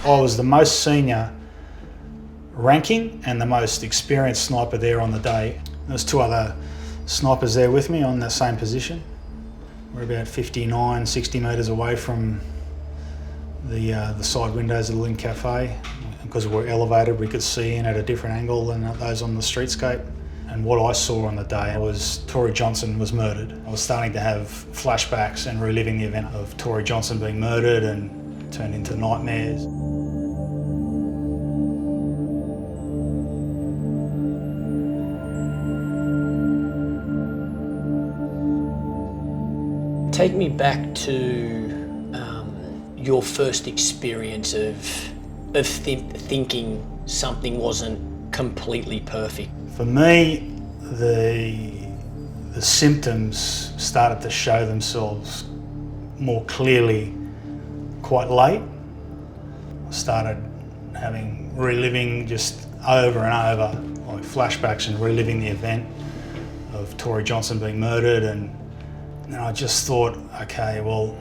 I was the most senior ranking and the most experienced sniper there on the day. There's two other snipers there with me on the same position. We're about 59, 60 metres away from the side windows of the Lindt Cafe. Because we're elevated, we could see in at a different angle than those on the streetscape. And what I saw on the day was Tory Johnson was murdered. I was starting to have flashbacks and reliving the event of Tory Johnson being murdered and turned into nightmares. Take me back to your first experience of thinking something wasn't completely perfect. For me, the symptoms started to show themselves more clearly quite late. I started reliving just over and over, like flashbacks and reliving the event of Tory Johnson being murdered, and I just thought, okay, well,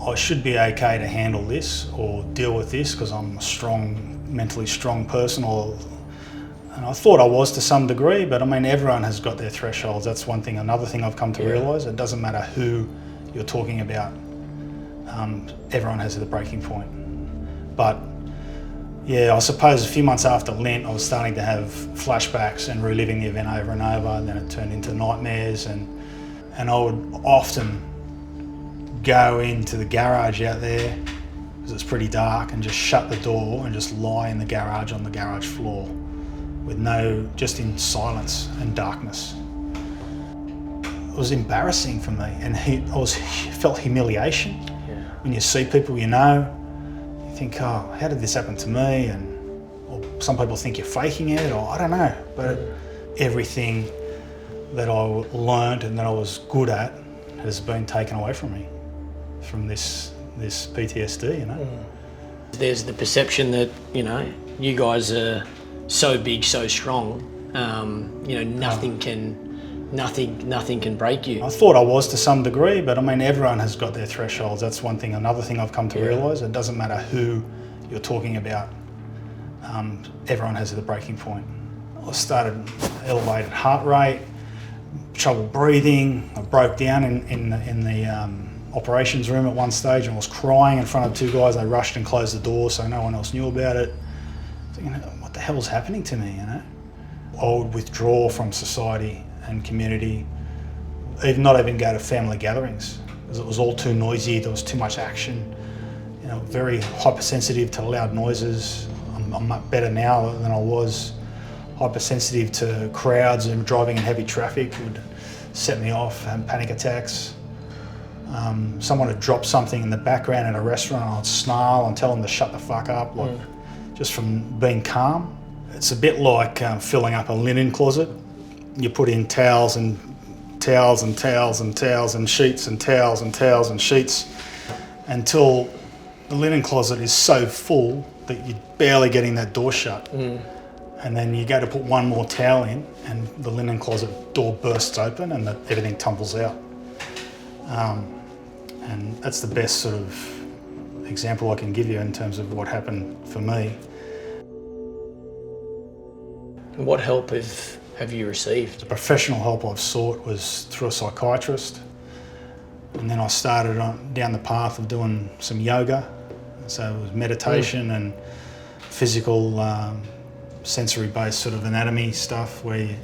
I should be okay to handle this or deal with this because I'm a mentally strong person. And I thought I was to some degree, but I mean, everyone has got their thresholds. That's one thing. Another thing I've come to realise, it doesn't matter who you're talking about. Everyone has their breaking point. But yeah, I suppose a few months after Lindt, I was starting to have flashbacks and reliving the event over and over, and then it turned into nightmares, and I would often go into the garage out there because it's pretty dark and just shut the door and just lie in the garage on the garage floor with just in silence and darkness. It was embarrassing for me, and felt humiliation. Yeah. When you see people you know, you think, oh, how did this happen to me? Or some people think you're faking it, or I don't know, but everything that I learned and that I was good at has been taken away from me from this PTSD, you know. There's the perception that, you guys are so big, so strong, nothing can break you. I thought I was to some degree, but I mean, everyone has got their thresholds. That's one thing. Another thing I've come to realise, it doesn't matter who you're talking about. Everyone has their breaking point. I started elevated heart rate, trouble breathing. I broke down in the operations room at one stage and was crying in front of two guys. They rushed and closed the door so no one else knew about it. Thinking, what the hell's happening to me, I would withdraw from society and community, not even go to family gatherings because it was all too noisy, there was too much action. Very hypersensitive to loud noises. I'm much better now than I was. Hypersensitive to crowds and driving in heavy traffic would set me off, have panic attacks. Someone would drop something in the background at a restaurant, I'd snarl and tell them to shut the fuck up, just from being calm. It's a bit like filling up a linen closet. You put in towels and towels and towels and towels and sheets and towels and towels and sheets until the linen closet is so full that you're barely getting that door shut. And then you go to put one more towel in and the linen closet door bursts open and everything tumbles out. And that's the best sort of example I can give you in terms of what happened for me. What help have you received? The professional help I've sought was through a psychiatrist. And then I started down the path of doing some yoga. So it was meditation and physical, sensory-based sort of anatomy stuff where you're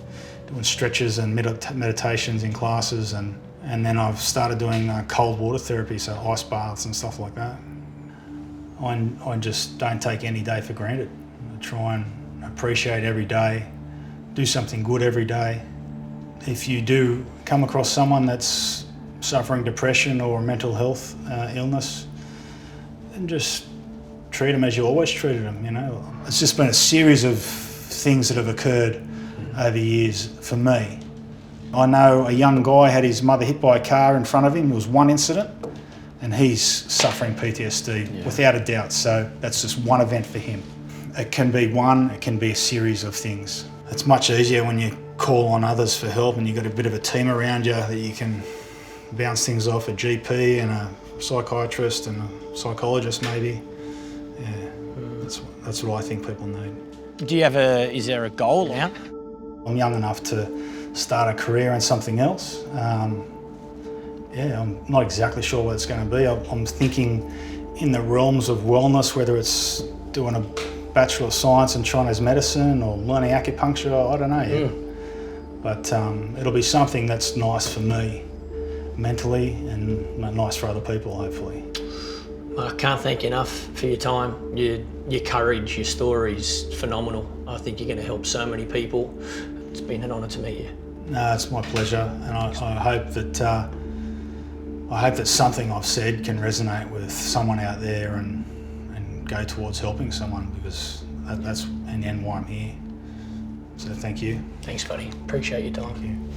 doing stretches and meditations in classes. And then I've started doing cold water therapy, so ice baths and stuff like that. I just don't take any day for granted. I try and appreciate every day, do something good every day. If you do come across someone that's suffering depression or mental health illness, then just treat them as you always treated them, It's just been a series of things that have occurred over years for me. I know a young guy had his mother hit by a car in front of him. It was one incident, and he's suffering PTSD without a doubt. So that's just one event for him. It can be one, it can be a series of things. It's much easier when you call on others for help and you've got a bit of a team around you that you can bounce things off, a GP and a psychiatrist and a psychologist maybe. That's what I think people need. Do you have is there a goal now? I'm young enough to start a career in something else. I'm not exactly sure what it's going to be. I'm thinking in the realms of wellness, whether it's doing a Bachelor of Science in Chinese medicine or learning acupuncture, I don't know yet. But it'll be something that's nice for me mentally and nice for other people, hopefully. I can't thank you enough for your time, your courage, your story's phenomenal. I think you're going to help so many people. It's been an honour to meet you. No, it's my pleasure, and I hope that something I've said can resonate with someone out there and go towards helping someone, because that's in the end why I'm here. So thank you. Thanks, buddy. Appreciate your time. Thank you.